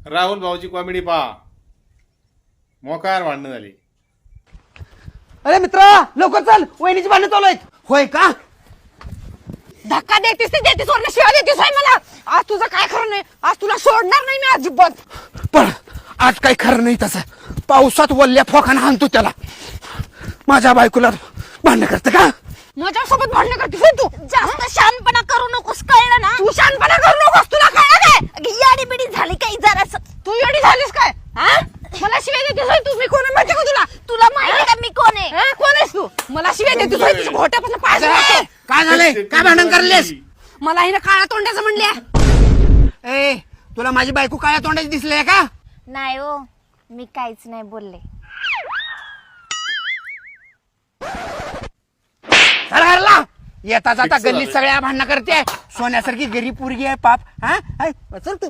Rahul भाऊची comedy पहा. मोकार भांडणं झाली. अरे मित्रा लवकर चल, वहिनीची भांडणं चालू आहेत. होय का? धक्का देतीस ते देतीस वरनं शिवाय देतीस होय मला. आज तुझं काय खरं नाही. आज तुला सोडणार नाही मी अजिबात. पण आज काही खरं नाही तसं. पावसात वल्ल्या फोकानं हाणतो त्याला. माझ्या बायकोला भांडणं करतं का? माझ्यासोबत भांडणं करतीस होय तू. जास्त शहाणपणा करू नकोस, कळलं ना? तू शानपणा करू नकोस. तुला कळलं काय? अगं, याडीबिडी झाली काही जरास. तू एवढी झालीस काय? हा? मला शिवाय देतीस होय तू. मी कोण आहे माहिती का तुला? तुला माहिती का मी कोण आहे? हा? कोण आहेस तू? मला शिवाय देतीस होय. तुझ्या घोट्यापासून पाय सोडतो. काय झालंय? काय भांडण करलेस? मला हिनं काळ्या तोंडाचं म्हणल्या. ए तुला माझी बायको काळ्या तोंडाची दिसली का? नाही हो, मी काहीच नाही बोलले. चला घरला. येता जाता Fix गल्लीत झालंय. सगळ्या भांडणं करते. सोन्यासारखी गरीब पोरगी आहे पाप. हा चल तू.